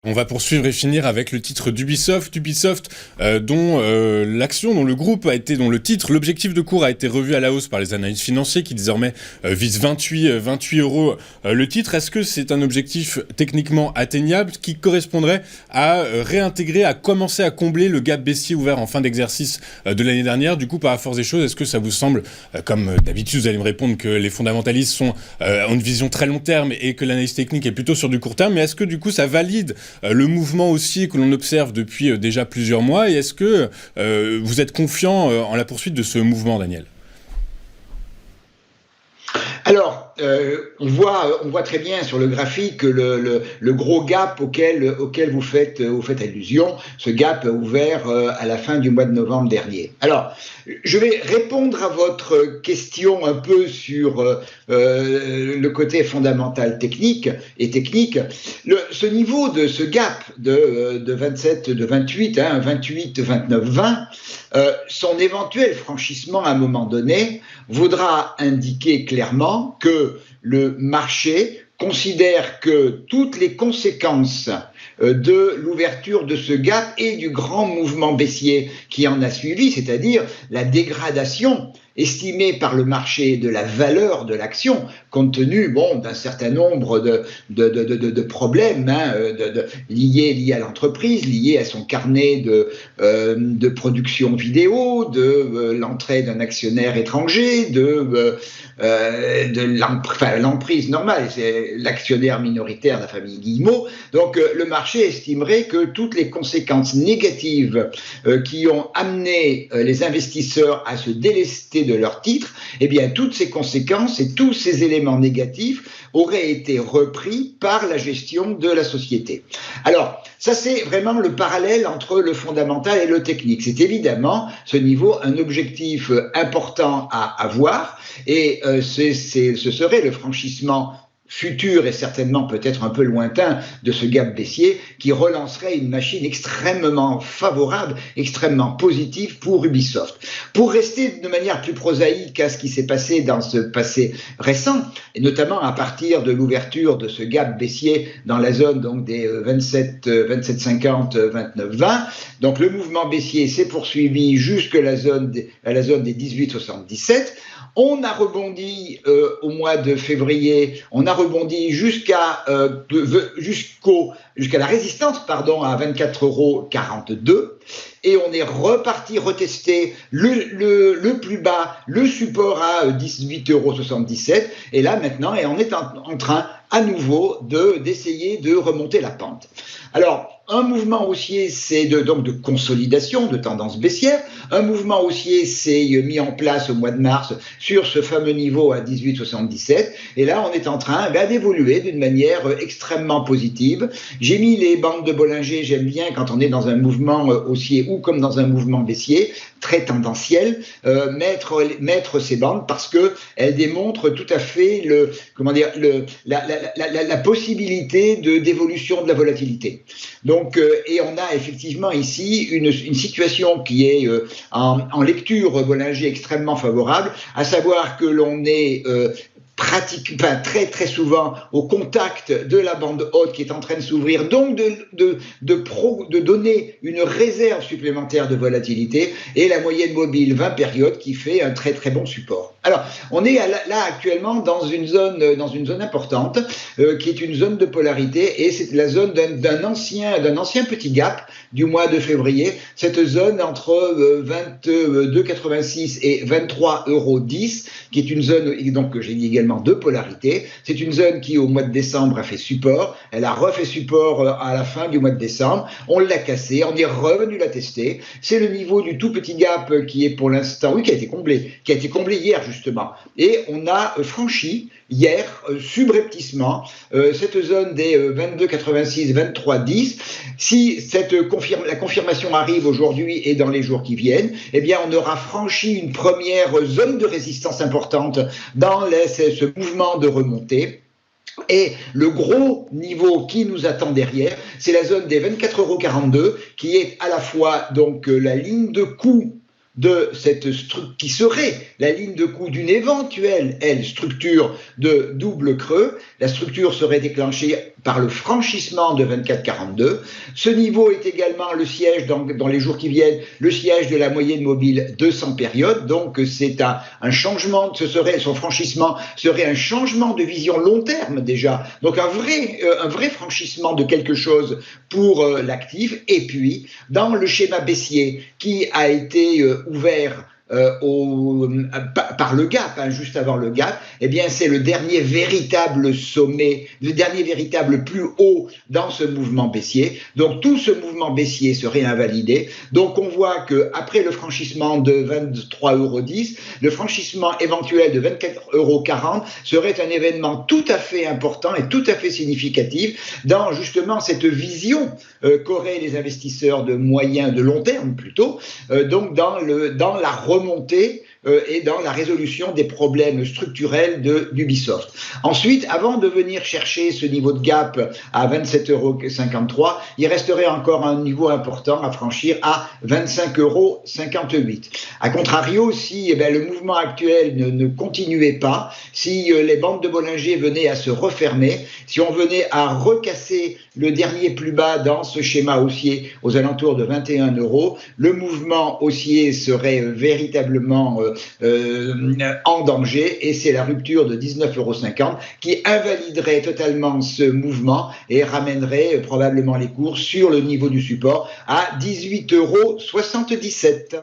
On va poursuivre et finir avec le titre d'Ubisoft, dont l'action, dont le groupe a été, dont le titre, l'objectif de cours a été revu à la hausse par les analystes financiers qui désormais visent 28 euros le titre. Est-ce que c'est un objectif techniquement atteignable qui correspondrait à réintégrer, à commencer à combler le gap baissier ouvert en fin d'exercice de l'année dernière? Du coup, par la force des choses, est-ce que ça vous semble, comme d'habitude, vous allez me répondre que les fondamentalistes ont une vision très long terme et que l'analyse technique est plutôt sur du court terme, mais est-ce que du coup ça valide le mouvement aussi que l'on observe depuis déjà plusieurs mois, et est-ce que vous êtes confiant en la poursuite de ce mouvement, Daniel? Alors, on voit très bien sur le graphique le gros gap auquel vous faites allusion, ce gap ouvert à la fin du mois de novembre dernier. Alors, je vais répondre à votre question un peu sur le côté fondamental technique. Ce niveau de ce gap de 27, de 28, 28, 29, 20, son éventuel franchissement à un moment donné voudra indiquer clairement que le marché considère que toutes les conséquences de l'ouverture de ce gap et du grand mouvement baissier qui en a suivi, c'est-à-dire la dégradation estimée par le marché de la valeur de l'action, compte tenu d'un certain nombre de problèmes liés à l'entreprise, liés à son carnet de production vidéo, de l'entrée d'un actionnaire étranger, l'emprise normale, c'est l'actionnaire minoritaire de la famille Guillemot. Donc le marché estimerait que toutes les conséquences négatives qui ont amené les investisseurs à se délester de leurs titres, eh bien toutes ces conséquences et tous ces éléments négatifs auraient été repris par la gestion de la société. Alors, ça c'est vraiment le parallèle entre le fondamental et le technique. C'est évidemment ce niveau un objectif important à avoir, et ce serait le franchissement futur et certainement peut-être un peu lointain de ce gap baissier qui relancerait une machine extrêmement favorable, extrêmement positive pour Ubisoft. Pour rester de manière plus prosaïque à ce qui s'est passé dans ce passé récent, et notamment à partir de l'ouverture de ce gap baissier dans la zone donc des 27,50, 29,20, donc le mouvement baissier s'est poursuivi jusqu'à la zone des 18,77. On a rebondi au mois de février, on a rebondi jusqu'à la résistance à 24,42 €, et on est reparti retester le plus bas, le support à 18,77 €, et là maintenant, et on est en train à nouveau d'essayer de remonter la pente. Alors, un mouvement haussier, c'est donc de consolidation, de tendance baissière. Un mouvement haussier s'est mis en place au mois de mars sur ce fameux niveau à 18,77. Et là, on est en train d'évoluer d'une manière extrêmement positive. J'ai mis les bandes de Bollinger, j'aime bien quand on est dans un mouvement haussier ou comme dans un mouvement baissier, très tendanciel, mettre ces bandes parce qu'elles démontrent tout à fait la possibilité d'évolution de la volatilité. Donc, et on a effectivement ici une situation qui est en lecture Bollinger extrêmement favorable, à savoir que l'on est très très souvent au contact de la bande haute qui est en train de s'ouvrir, donc de donner une réserve supplémentaire de volatilité, et la moyenne mobile 20 périodes qui fait un très très bon support. Alors, on est là actuellement dans une zone importante qui est une zone de polarité, et c'est la zone d'un ancien petit gap du mois de février, cette zone entre 22,86 et 23,10 €, qui est une zone donc que j'ai dit également de polarité. C'est une zone qui au mois de décembre a fait support, elle a refait support à la fin du mois de décembre, on l'a cassé, on est revenu la tester. C'est le niveau du tout petit gap qui est pour l'instant, qui a été comblé hier justement, et on a franchi hier subrepticement cette zone des 22,86, 23,10. Si la confirmation arrive aujourd'hui et dans les jours qui viennent, eh bien on aura franchi une première zone de résistance importante dans ce mouvement de remontée. Et le gros niveau qui nous attend derrière, c'est la zone des 24,42 € qui est à la fois donc la ligne de coup qui serait la ligne de coup d'une éventuelle structure de double creux. La structure serait déclenchée par le franchissement de 24,42. Ce niveau est également le siège, dans les jours qui viennent, le siège de la moyenne mobile 200 périodes. Donc c'est un changement, son franchissement serait un changement de vision long terme déjà. Donc un vrai franchissement de quelque chose pour l'actif. Et puis dans le schéma baissier qui a été ouvert par le gap, juste avant le gap, eh bien c'est le dernier véritable sommet, le dernier véritable plus haut dans ce mouvement baissier. Donc tout ce mouvement baissier serait invalidé. Donc on voit que après le franchissement de 23,10 €, le franchissement éventuel de 24,40 € serait un événement tout à fait important et tout à fait significatif dans justement cette vision qu'auraient les investisseurs de moyen, de long terme plutôt, donc dans la remontée et dans la résolution des problèmes structurels d'Ubisoft. Ensuite, avant de venir chercher ce niveau de gap à 27,53 €, il resterait encore un niveau important à franchir à 25,58 €. A contrario, si le mouvement actuel ne continuait pas, si les bandes de Bollinger venaient à se refermer, si on venait à recasser le dernier plus bas dans ce schéma haussier aux alentours de 21 €, le mouvement haussier serait véritablement en danger et c'est la rupture de 19,50 € qui invaliderait totalement ce mouvement et ramènerait probablement les cours sur le niveau du support à 18,77 €.